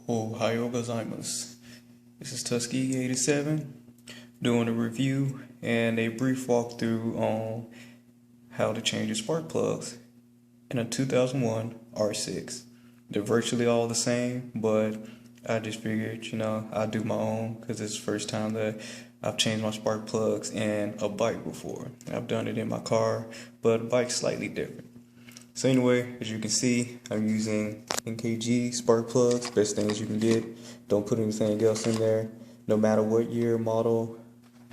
Ohio gozaimasu. This is Tuskegee 87 doing a review and a brief walkthrough on how to change your spark plugs in a 2001 R6. They're virtually all the same, but I just figured, I'll do my own because it's the first time that I've changed my spark plugs in a bike before. I've done it in my car, but a bike's slightly different. So anyway, as you can see, I'm using NKG spark plugs, best things you can get. Don't put anything else in there. No matter what year, model,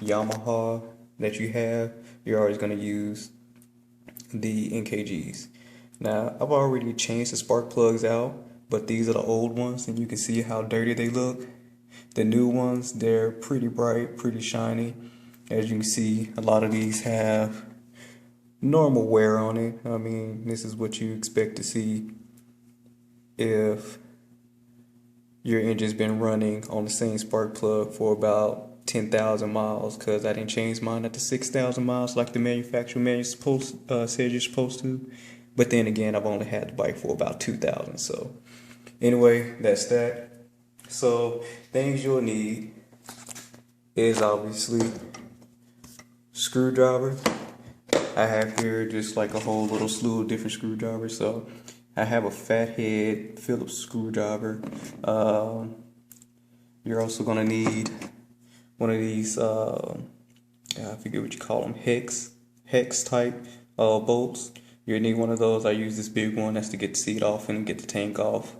Yamaha that you have, you're always going to use the NKGs. Now, I've already changed the spark plugs out, but these are the old ones, and you can see how dirty they look. The new ones, they're pretty bright, pretty shiny. As you can see, a lot of these have normal wear on it. I mean, this is what you expect to see if your engine's been running on the same spark plug for about 10,000 miles, because I didn't change mine at the 6,000 miles like the manufacturer manual said you're supposed to. But then again, I've only had the bike for about 2,000. So anyway, that's that. So things you'll need is obviously screwdriver. I have here just like a whole little slew of different screwdrivers. So I have a fathead Phillips screwdriver. You're also gonna need one of these, I forget what you call them, hex type bolts. You'll need one of those. I use this big one. That's to get the seat off and get the tank off.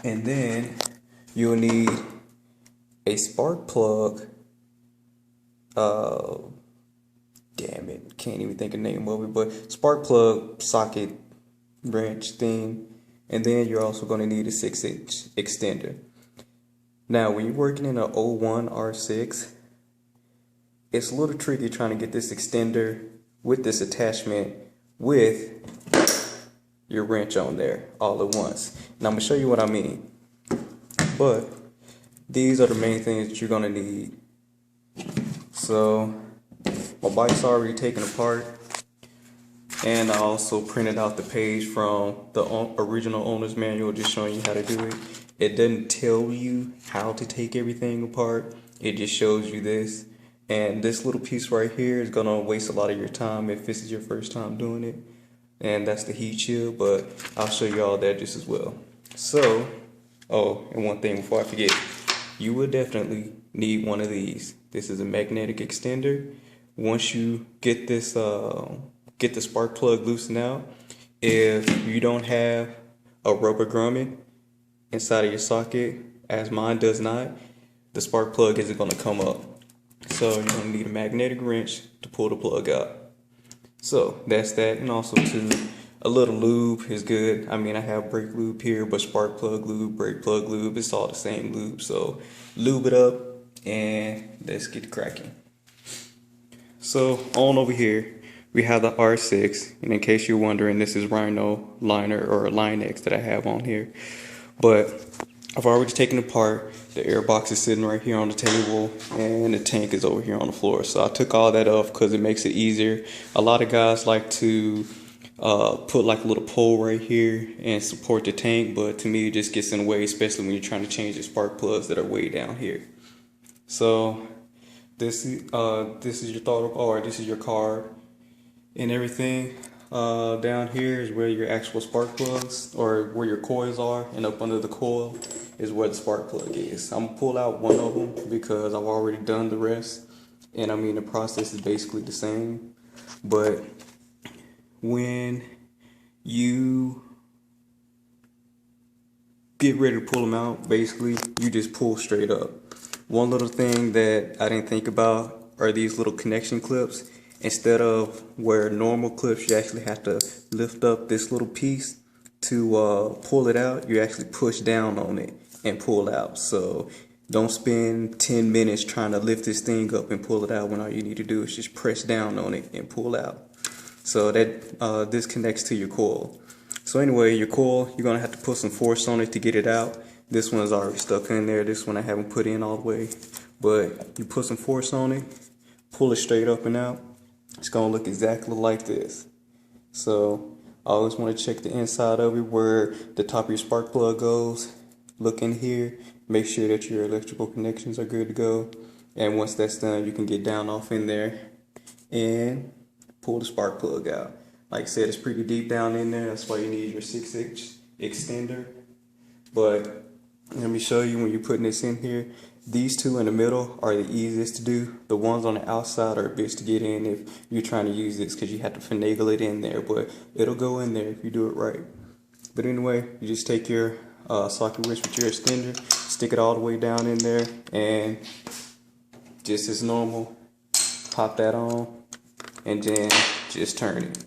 And then you'll need a spark plug. Damn it, can't even think of the name of it, but spark plug socket wrench thing. And then you're also going to need a 6-inch extender. Now, when you're working in an 01 R6, it's a little tricky trying to get this extender with this attachment with your wrench on there all at once. Now, I'm going to show you what I mean. But these are the main things that you're going to need. So my bike's already taken apart, and I also printed out the page from the original owner's manual just showing you how to do it. It doesn't tell you how to take everything apart. It just shows you this. And this little piece right here is going to waste a lot of your time if this is your first time doing it. And that's the heat shield, but I'll show you all that just as well. So, oh, and one thing before I forget, you will definitely need one of these. This is a magnetic extender. Once you get this, get the spark plug loosened out, if you don't have a rubber grommet inside of your socket, as mine does not, the spark plug isn't going to come up. So you're going to need a magnetic wrench to pull the plug out. So that's that, and also too, a little lube is good. I mean, I have brake lube here, but spark plug lube, brake plug lube, it's all the same lube. So lube it up and let's get cracking. So on over here, we have the R6, and in case you're wondering, this is Rhino liner or Line-X that I have on here. But I've already taken it apart. The air box is sitting right here on the table, and the tank is over here on the floor. So I took all that off because it makes it easier. A lot of guys like to put like a little pole right here and support the tank, but to me it just gets in the way, especially when you're trying to change the spark plugs that are way down here. So this is your throttle, or this is your card and everything. Down here is where your actual spark plugs, or where your coils are, and up under the coil is where the spark plug is. I'm gonna pull out one of them because I've already done the rest, and I mean the process is basically the same. But when you get ready to pull them out, basically you just pull straight up. One little thing that I didn't think about are these little connection clips. Instead of where normal clips, you actually have to lift up this little piece to pull it out. You actually push down on it and pull out. So don't spend 10 minutes trying to lift this thing up and pull it out when all you need to do is just press down on it and pull out. So that this connects to your coil. So anyway, your coil, you're going to have to put some force on it to get it out. This one is already stuck in there. This one I haven't put in all the way. But you put some force on it, pull it straight up and out. It's going to look exactly like this. So I always want to check the inside of it where the top of your spark plug goes. look in here, make sure that your electrical connections are good to go. And once that's done, you can get down off in there and pull the spark plug out. Like I said, it's pretty deep down in there. That's why you need your 6-inch extender. But let me show you when you're putting this in here. These two in the middle are the easiest to do. The ones on the outside are a bitch to get in if you're trying to use this, because you have to finagle it in there. But it'll go in there if you do it right. But anyway, you just take your socket wrench with your extender, stick it all the way down in there, and just as normal, pop that on, and then just turn it.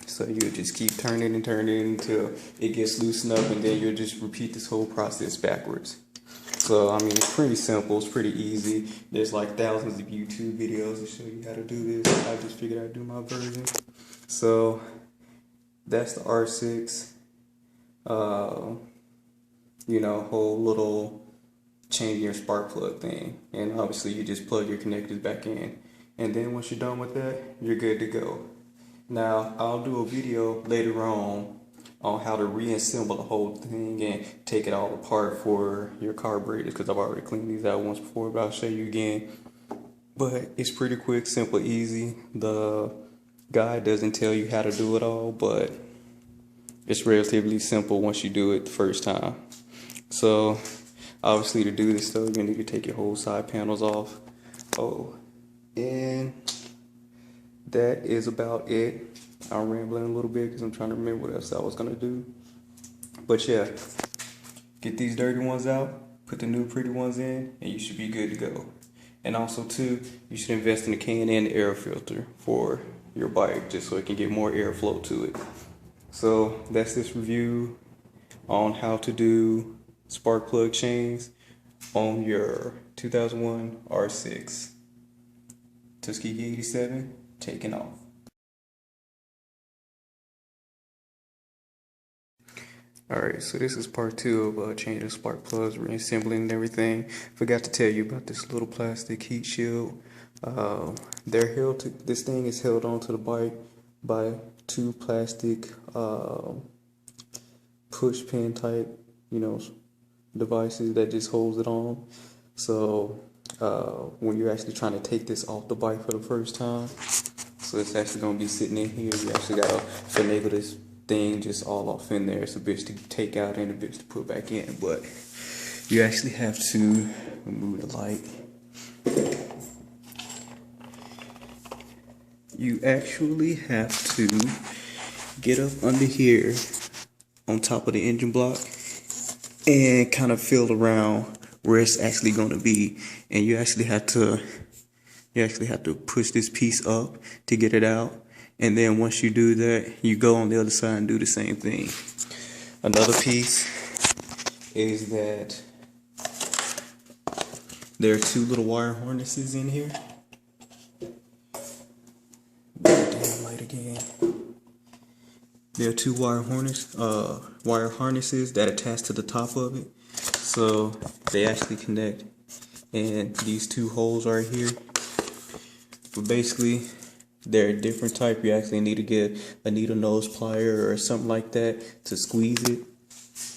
So you'll just keep turning and turning until it gets loosened up, and then you'll just repeat this whole process backwards. So, I mean, it's pretty simple, it's pretty easy. There's like thousands of YouTube videos to show you how to do this. I just figured I'd do my version. So, that's the R6, you know, whole little change your spark plug thing. And obviously you just plug your connectors back in. And then once you're done with that, you're good to go. Now, I'll do a video later on how to reassemble the whole thing and take it all apart for your carburetors, because I've already cleaned these out once before, but I'll show you again. But it's pretty quick, simple, easy. The guide doesn't tell you how to do it all, but it's relatively simple once you do it the first time. So obviously to do this though, you need to take your whole side panels off. Oh, and that is about it. I'm rambling a little bit because I'm trying to remember what else I was gonna do. But yeah, get these dirty ones out, put the new pretty ones in, and you should be good to go. And also too, you should invest in a K&N air filter for your bike, just so it can get more airflow to it. So that's this review on how to do spark plug chains on your 2001 R6 Tuskegee 87 taking off. Alright, so this is part 2 of changing spark plugs, reassembling and everything. Forgot to tell you about this little plastic heat shield. This thing is held onto the bike by 2 plastic push pin type, you know, devices that just holds it on. So when you're actually trying to take this off the bike for the first time, so it's actually going to be sitting in here. You actually got to finagle this thing just all off in there. It's a bitch to take out and a bitch to put back in, but you actually have to remove the light. You actually have to get up under here on top of the engine block and kind of feel around where it's actually going to be, and you actually have to push this piece up to get it out. And then once you do that, you go on the other side and do the same thing. Another piece is that there are 2 little wire harnesses in here. Damn light again. There are 2 wire harnesses that attach to the top of it. So they actually connect. And these 2 holes right here. But basically, they're a different type. You actually need to get a needle nose plier or something like that to squeeze it,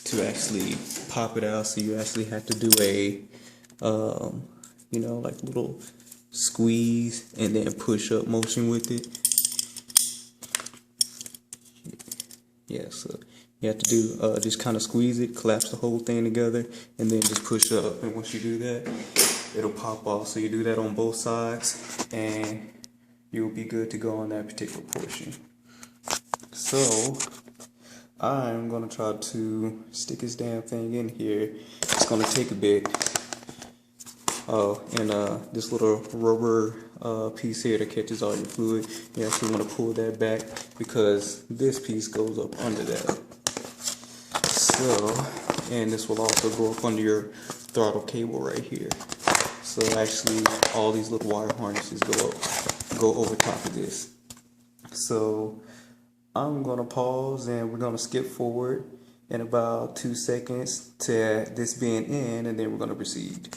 to actually pop it out. So you actually have to do a, you know, like little squeeze and then push up motion with it. Yeah, so you have to do, just kind of squeeze it, collapse the whole thing together, and then just push up. And once you do that, it'll pop off. So you do that on both sides, and you'll be good to go on that particular portion. So I'm gonna try to stick this damn thing in here. It's gonna take a bit. And this little rubber piece here that catches all your fluid, you actually want to pull that back because this piece goes up under that. So, and this will also go up under your throttle cable right here. So actually, all these little wire harnesses go over top of this. So I'm gonna pause and we're gonna skip forward in about 2 seconds to this being in, and then we're gonna proceed.